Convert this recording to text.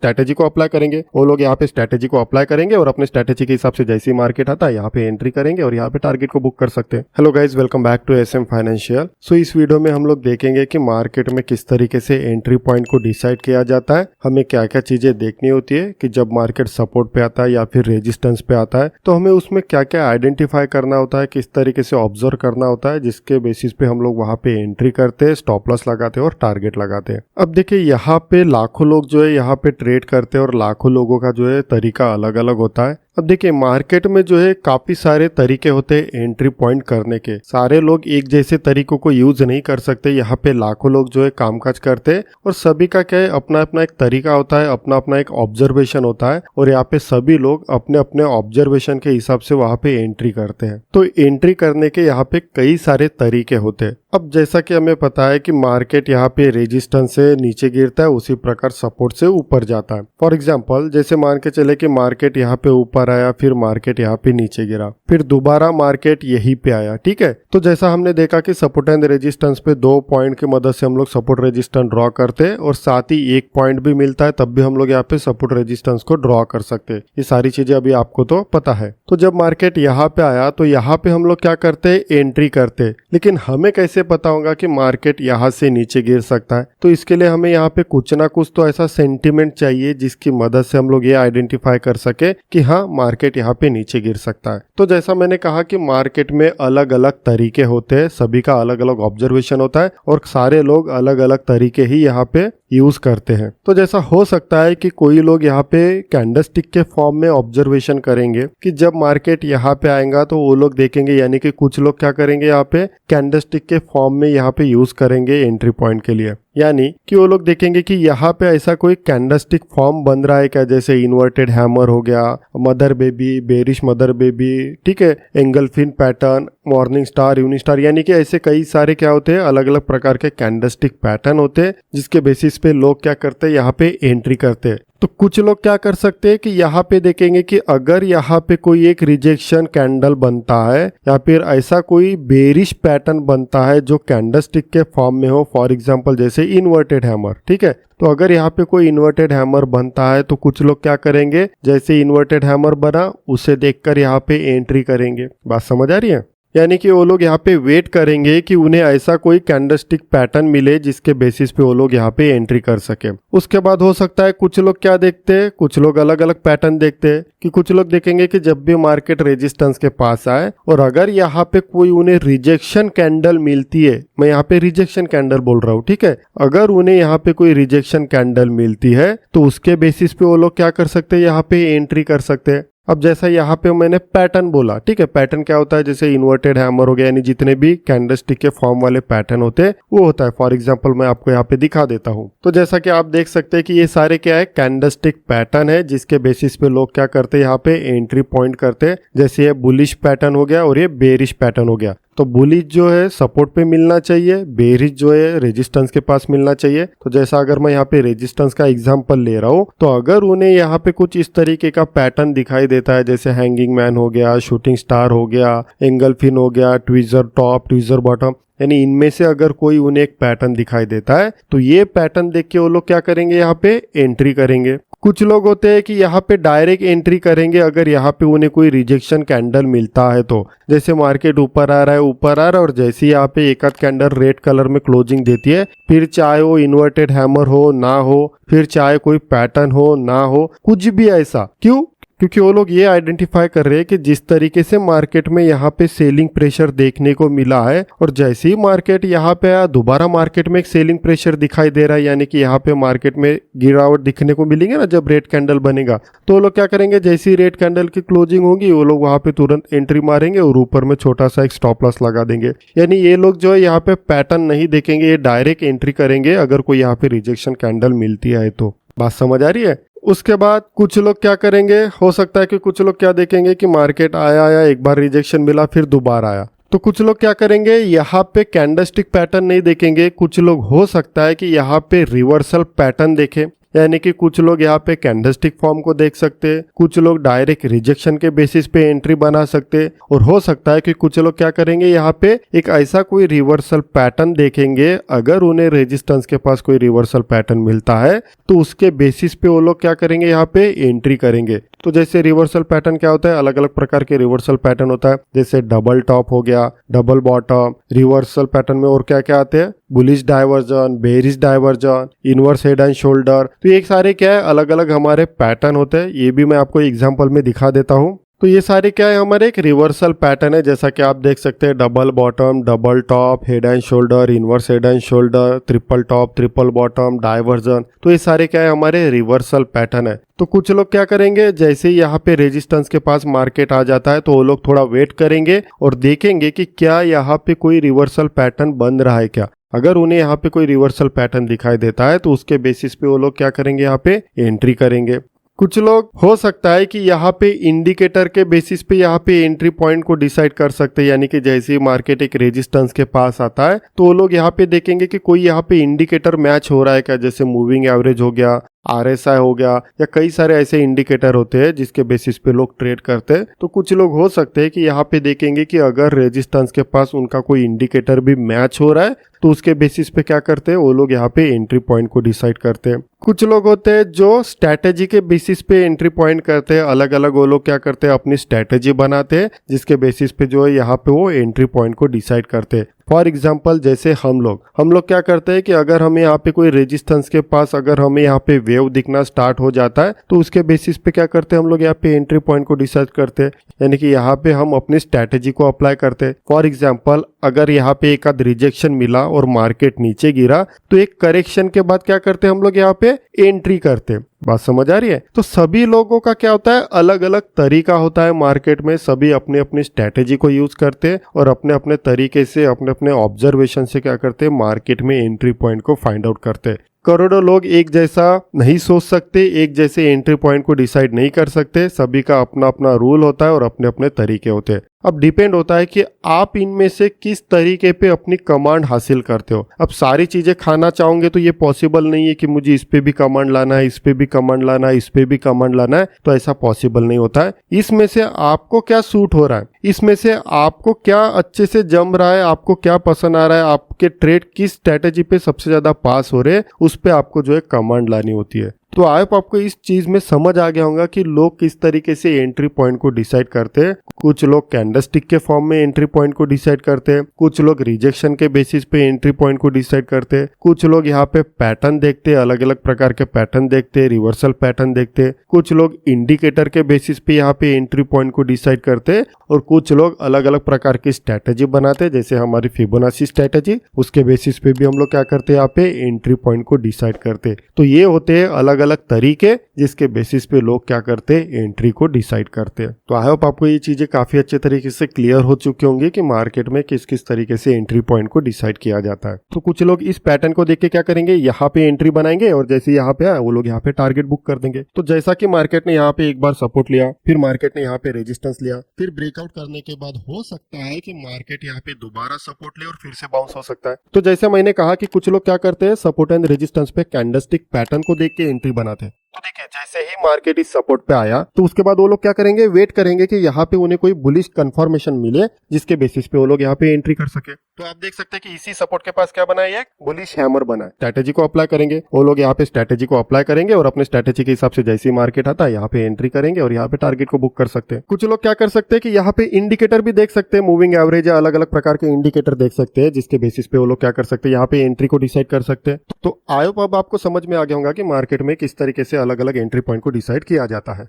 Strategy को apply करेंगे, वो लोग यहाँ पे स्ट्रैटेजी को अप्लाई करेंगे और अपने स्ट्रैटेजी के हिसाब से जैसी मार्केट आता है यहाँ पे एंट्री करेंगे और यहाँ पे टारगेट को बुक कर सकते हैं। Hello guys, welcome back to SM financial. So इस वीडियो में हम लोग देखेंगे कि मार्केट में किस तरीके से एंट्री पॉइंट को डिसाइड किया जाता है, हमें क्या क्या चीजें देखनी होती है कि जब मार्केट सपोर्ट पे आता है या फिर रेजिस्टेंस पे आता है तो हमें उसमें क्या क्या आइडेंटिफाई करना होता है, किस तरीके से ऑब्जर्व करना होता है, जिसके बेसिस पे हम लोग वहाँ पे एंट्री करते हैं, स्टॉप लॉस लगाते हैं और टारगेट लगाते हैं। अब देखिए यहाँ पे लाखों लोग जो है यहाँ पे ट्रेड करते हैं और लाखों लोगों का जो है तरीका अलग अलग होता है। अब देखिए मार्केट में जो है काफी सारे तरीके होते हैं एंट्री पॉइंट करने के। सारे लोग एक जैसे तरीकों को यूज नहीं कर सकते। यहाँ पे लाखों लोग जो है कामकाज करते हैं और सभी का क्या है, अपना अपना एक तरीका होता है, अपना अपना एक ऑब्जर्वेशन होता है और यहाँ पे सभी लोग अपने अपने ऑब्जर्वेशन के हिसाब से वहाँ पे एंट्री करते हैं। तो एंट्री करने के यहाँ पे कई सारे तरीके होते हैं। अब जैसा कि हमें पता है कि मार्केट यहाँ पे रेजिस्टेंस से नीचे गिरता है, उसी प्रकार सपोर्ट से ऊपर जाता है। फॉर एग्जांपल जैसे मान के चले कि मार्केट यहाँ पे ऊपर आया, फिर मार्केट यहाँ पे नीचे गिरा, फिर दोबारा मार्केट यहीं पे आया, ठीक है। तो जैसा हमने देखा कि सपोर्ट एंड रेजिस्टेंस पे 2 पॉइंट की मदद से हम लोग सपोर्ट रेजिस्टेंस ड्रॉ करते हैं और साथ ही 1 पॉइंट भी मिलता है, तब भी हम लोग यहाँ पे सपोर्ट रेजिस्टेंस को ड्रॉ कर सकते हैं। ये सारी चीजें अभी आपको तो पता है। तो जब मार्केट यहाँ पे आया तो यहाँ पे हम लोग क्या करते हैं, एंट्री करते हैं। लेकिन हमें कैसे पता होगा कि मार्केट यहाँ से नीचे गिर सकता है? तो इसके लिए हमें यहाँ पे कुछ ना कुछ तो ऐसा सेंटिमेंट चाहिए जिसकी मदद से हम लोग ये आइडेंटिफाई कर सके कि हाँ मार्केट यहाँ पे नीचे गिर सकता है। तो जैसा मैंने कहा कि मार्केट में अलग अलग तरीके होते हैं, सभी का अलग अलग ऑब्जर्वेशन होता है और सारे लोग अलग अलग तरीके ही यहाँ पे यूज करते हैं। तो जैसा हो सकता है कि कोई लोग यहाँ पे कैंडलस्टिक के फॉर्म में ऑब्जर्वेशन करेंगे कि जब मार्केट यहाँ पे आएगा तो वो लोग देखेंगे, यानी कि कुछ लोग क्या करेंगे, यहाँ पे कैंडलस्टिक के फॉर्म में यहाँ पे यूज करेंगे एंट्री पॉइंट के लिए। यानी कि वो लोग देखेंगे कि यहाँ पे ऐसा कोई कैंडलस्टिक फॉर्म बन रहा है क्या, जैसे इन्वर्टेड हैमर हो गया, mother baby, bearish mother baby, ठीक है, engulfing pattern, morning star, evening star, यानी कि ऐसे कई सारे क्या होते हैं, अलग अलग प्रकार के कैंडलस्टिक पैटर्न होते हैं जिसके बेसिस पे लोग क्या करते हैं, यहाँ पे एंट्री करते हैं। तो कुछ लोग क्या कर सकते हैं कि यहाँ पे देखेंगे कि अगर यहाँ पे कोई एक रिजेक्शन कैंडल बनता है या फिर ऐसा कोई बेरिश पैटर्न बनता है जो कैंडलस्टिक के फॉर्म में हो, फॉर एग्जांपल जैसे इन्वर्टेड हैमर, ठीक है। तो अगर यहाँ पे कोई इन्वर्टेड हैमर बनता है तो कुछ लोग क्या करेंगे, जैसे इन्वर्टेड हैमर बना उसे देखकर यहाँ पे एंट्री करेंगे। बात समझ आ रही है? यानी कि वो लोग यहाँ पे वेट करेंगे कि उन्हें ऐसा कोई कैंडलस्टिक पैटर्न मिले जिसके बेसिस पे वो लोग यहाँ पे एंट्री कर सके। उसके बाद हो सकता है कुछ लोग क्या देखते हैं, कुछ लोग अलग अलग पैटर्न देखते हैं कि कुछ लोग देखेंगे कि जब भी मार्केट रेजिस्टेंस के पास आए और अगर यहाँ पे कोई उन्हें रिजेक्शन कैंडल मिलती है, मैं यहाँ पे रिजेक्शन कैंडल बोल रहा हूँ, ठीक है, अगर उन्हें यहाँ पे कोई रिजेक्शन कैंडल मिलती है तो उसके बेसिस पे वो लोग क्या कर सकते हैं, यहाँ पे एंट्री कर सकते हैं। अब जैसा यहाँ पे मैंने पैटर्न बोला, ठीक है, पैटर्न क्या होता है, जैसे इन्वर्टेड हैमर हो गया, यानी जितने भी कैंडलस्टिक के फॉर्म वाले पैटर्न होते हैं वो होता है। फॉर एग्जांपल मैं आपको यहाँ पे दिखा देता हूँ। तो जैसा कि आप देख सकते हैं कि ये सारे क्या है, कैंडलस्टिक पैटर्न है जिसके बेसिस पे लोग क्या करते हैं, यहाँ पे एंट्री पॉइंट करते हैं। जैसे ये बुलिश पैटर्न हो गया और ये बेरिश पैटर्न हो गया। तो बुलिश जो है सपोर्ट पे मिलना चाहिए, बेरिश जो है रेजिस्टेंस के पास मिलना चाहिए। तो जैसा अगर मैं यहाँ पे रेजिस्टेंस का एग्जांपल ले रहा हूँ तो अगर उन्हें यहाँ पे कुछ इस तरीके का पैटर्न दिखाई देता है, जैसे हैंगिंग मैन हो गया, शूटिंग स्टार हो गया, एंगलफिन हो गया, ट्विजर टॉप, ट्विजर बॉटम, यानी इनमें से अगर कोई उन्हें एक पैटर्न दिखाई देता है तो ये पैटर्न देख के वो लोग क्या करेंगे, यहाँ पे एंट्री करेंगे। कुछ लोग होते हैं कि यहाँ पे डायरेक्ट एंट्री करेंगे अगर यहाँ पे उन्हें कोई रिजेक्शन कैंडल मिलता है तो। जैसे मार्केट ऊपर आ रहा है, ऊपर आ रहा है और जैसे ही यहाँ पे एक आध कैंडल रेड कलर में क्लोजिंग देती है, फिर चाहे वो इन्वर्टेड हैमर हो ना हो, फिर चाहे कोई पैटर्न हो ना हो, कुछ भी ऐसा, क्यों? क्योंकि वो लोग ये आइडेंटिफाई कर रहे हैं कि जिस तरीके से मार्केट में यहाँ पे सेलिंग प्रेशर देखने को मिला है और जैसे ही मार्केट यहाँ पे आया दोबारा मार्केट में एक सेलिंग प्रेशर दिखाई दे रहा है, यानी कि यहाँ पे मार्केट में गिरावट दिखने को मिलेंगे ना जब रेड कैंडल बनेगा, तो वो लोग क्या करेंगे, जैसी रेड कैंडल की क्लोजिंग होगी वो लोग वहां पे तुरंत एंट्री मारेंगे और ऊपर में छोटा सा एक स्टॉप लॉस लगा देंगे। यानी ये लोग जो है यहाँ पे पैटर्न नहीं देखेंगे, ये डायरेक्ट एंट्री करेंगे अगर कोई यहाँ पे रिजेक्शन कैंडल मिलती है तो। बात समझ आ रही है? उसके बाद कुछ लोग क्या करेंगे, हो सकता है कि कुछ लोग क्या देखेंगे कि मार्केट आया, एक बार रिजेक्शन मिला, फिर दोबारा आया, तो कुछ लोग क्या करेंगे, यहाँ पे कैंडलस्टिक पैटर्न नहीं देखेंगे। कुछ लोग हो सकता है कि यहाँ पे रिवर्सल पैटर्न देखें, यानी कि कुछ लोग यहाँ पे कैंडलस्टिक फॉर्म को देख सकते हैं, कुछ लोग डायरेक्ट रिजेक्शन के बेसिस पे एंट्री बना सकते, और हो सकता है कि कुछ लोग क्या करेंगे यहाँ पे एक ऐसा कोई रिवर्सल पैटर्न देखेंगे। अगर उन्हें रेजिस्टेंस के पास कोई रिवर्सल पैटर्न मिलता है तो उसके बेसिस पे वो लोग क्या करेंगे, यहाँ पे एंट्री करेंगे। तो जैसे रिवर्सल पैटर्न क्या होता है, अलग अलग प्रकार के रिवर्सल पैटर्न होता है, जैसे डबल टॉप हो गया, डबल बॉटम। रिवर्सल पैटर्न में और क्या क्या आते हैं, bullish diversion, bearish diversion, inverse head and shoulder. तो ये सारे क्या है, अलग अलग हमारे पैटर्न होते हैं। ये भी मैं आपको एग्जांपल में दिखा देता हूँ। तो ये सारे क्या है, हमारे एक रिवर्सल पैटर्न है, जैसा कि आप देख सकते हैं, double bottom, double top, head and shoulder, inverse head and shoulder, triple top, triple bottom, diversion. तो ये सारे क्या है, हमारे रिवर्सल पैटर्न है। तो कुछ लोग क्या करेंगे, जैसे ही यहाँ पे रेजिस्टेंस के पास मार्केट आ जाता है तो वो लोग थोड़ा वेट करेंगे और देखेंगे कि क्या यहाँ पे कोई रिवर्सल पैटर्न बन रहा है क्या। अगर उन्हें यहाँ पे कोई रिवर्सल पैटर्न दिखाई देता है तो उसके बेसिस पे वो लोग क्या करेंगे, यहाँ पे एंट्री करेंगे। कुछ लोग हो सकता है कि यहाँ पे इंडिकेटर के बेसिस पे यहाँ पे एंट्री पॉइंट को डिसाइड कर सकते हैं, यानी कि जैसे ही मार्केट एक रेजिस्टेंस के पास आता है तो वो लोग यहाँ पे देखेंगे कि कोई यहाँ पे इंडिकेटर मैच हो रहा है क्या, जैसे मूविंग एवरेज हो गया, RSI हो गया, या कई सारे ऐसे इंडिकेटर होते हैं जिसके बेसिस पे लोग ट्रेड करते हैं। तो कुछ लोग हो सकते हैं कि यहाँ पे देखेंगे कि अगर रेजिस्टेंस के पास उनका कोई इंडिकेटर भी मैच हो रहा है तो उसके बेसिस पे क्या करते हैं, वो लोग यहाँ पे एंट्री पॉइंट को डिसाइड करते हैं। कुछ लोग होते हैं जो स्ट्रैटेजी के बेसिस पे एंट्री पॉइंट करते हैं, अलग अलग वो लोग क्या करते हैं, अपनी स्ट्रैटेजी बनाते हैं जिसके बेसिस पे जो है यहाँ पे वो एंट्री पॉइंट को डिसाइड करते हैं। फॉर एग्जाम्पल जैसे हम लोग क्या करते हैं कि अगर हमें यहाँ पे कोई रेजिस्टेंस के पास अगर हमें यहाँ पे वेव दिखना स्टार्ट हो जाता है तो उसके बेसिस पे क्या करते हैं, हम लोग यहाँ पे एंट्री पॉइंट को डिसाइड करते हैं, यानी कि यहाँ पे हम अपनी स्ट्रैटेजी को अप्लाई करते हैं। फॉर एग्जाम्पल अगर यहाँ पे एक आध रिजेक्शन मिला और मार्केट नीचे गिरा तो एक करेक्शन के बाद क्या करते हैं, हम लोग यहाँ पे एंट्री करते हैं। बात समझ आ रही है? तो सभी लोगों का क्या होता है, अलग अलग तरीका होता है मार्केट में। सभी अपने अपनी स्ट्रैटेजी को यूज करते हैं और अपने अपने तरीके से, अपने अपने ऑब्जर्वेशन से क्या करते हैं, मार्केट में एंट्री पॉइंट को फाइंड आउट करते हैं। करोड़ों लोग एक जैसा नहीं सोच सकते, एक जैसे एंट्री पॉइंट को डिसाइड नहीं कर सकते। सभी का अपना अपना रूल होता है और अपने अपने तरीके होते हैं। अब डिपेंड होता है कि आप इनमें से किस तरीके पे अपनी कमांड हासिल करते हो। अब सारी चीजें खाना चाहोगे तो ये पॉसिबल नहीं है कि मुझे इस पे भी कमांड लाना है, इस पे भी कमांड लाना है, इस पे भी कमांड लाना है, तो ऐसा पॉसिबल नहीं होता है। इसमें से आपको क्या सूट हो रहा है, इसमें से आपको क्या अच्छे से जम रहा है, आपको क्या पसंद आ रहा है, आपके ट्रेड किस स्ट्रेटेजी पे सबसे ज्यादा पास हो रहे हैं, उस पे आपको जो है कमांड लानी होती है। तो आपको इस चीज में समझ आ गया होगा कि लोग किस तरीके से एंट्री पॉइंट को डिसाइड करते हैं। कुछ लोग कैंडलस्टिक के फॉर्म में एंट्री पॉइंट को डिसाइड करते हैं, कुछ लोग रिजेक्शन के बेसिस पे एंट्री पॉइंट को डिसाइड करते हैं, कुछ लोग यहाँ पे पैटर्न देखते हैं, अलग अलग प्रकार के पैटर्न देखते हैं, रिवर्सल पैटर्न देखते हैं, कुछ लोग इंडिकेटर के बेसिस पे यहाँ पे एंट्री पॉइंट को डिसाइड करते हैं, और कुछ लोग अलग अलग प्रकार की स्ट्रैटेजी बनाते हैं, जैसे हमारी फिबोनाची स्ट्रैटेजी, उसके बेसिस पे भी हम लोग क्या करते हैं, यहाँ पे एंट्री पॉइंट को डिसाइड करते हैं। तो ये होते हैं अलग अलग तरीके जिसके बेसिस पे लोग क्या करते हैं, एंट्री को डिसाइड करते हैं। तो आई होप आपको ये चीजें काफी अच्छे तरीके से क्लियर हो चुकी होंगी कि मार्केट में किस किस तरीके से एंट्री पॉइंट को डिसाइड किया जाता है। तो कुछ लोग इस पैटर्न को देख के क्या करेंगे, यहाँ पे एंट्री बनाएंगे और जैसे यहाँ पे आए वो लोग यहाँ पे टारगेट बुक कर देंगे। तो जैसा कि मार्केट ने यहाँ पे एक बार सपोर्ट लिया, फिर मार्केट ने यहाँ पे रेजिस्टेंस लिया, फिर ब्रेकआउट करने के बाद हो सकता है कि मार्केट यहाँ पे दोबारा सपोर्ट ले और फिर से बाउंस हो सकता है। तो जैसे मैंने कहा कि कुछ लोग क्या करते हैं, सपोर्ट एंड रेजिस्टेंस पे कैंडलस्टिक पैटर्न को देख के एंट्री बनाते हैं। तो देखिए जैसे ही मार्केट इस सपोर्ट पे आया तो उसके बाद वो लोग क्या करेंगे, वेट करेंगे कि यहाँ पे उन्हें कोई बुलिश कंफर्मेशन मिले जिसके बेसिस पे वो लोग यहाँ पे एंट्री कर सके। तो आप देख सकते हैं कि इसी सपोर्ट के पास क्या बना है, एक बुलिश हैमर बना है। स्ट्रैटेजी को अप्लाई करेंगे, वो लोग यहाँ पे स्ट्रैटेजी को अप्लाई करेंगे और अपने स्ट्रैटेजी के हिसाब से जैसे ही मार्केट आता है यहाँ पे एंट्री करेंगे और यहाँ पे टारगेट को बुक कर सकते हैं। कुछ लोग क्या कर सकते हैं कि यहाँ पे इंडिकेटर भी देख सकते हैं, मूविंग एवरेज या अलग अलग प्रकार के इंडिकेटर देख सकते हैं जिसके बेसिस पे वो लोग क्या कर सकते हैं, यहाँ पे एंट्री को डिसाइड कर सकते हैं। तो आई होप अब आपको समझ में आ गया होगा कि मार्केट में किस तरीके से अलग अलग एंट्री पॉइंट को डिसाइड किया जाता है।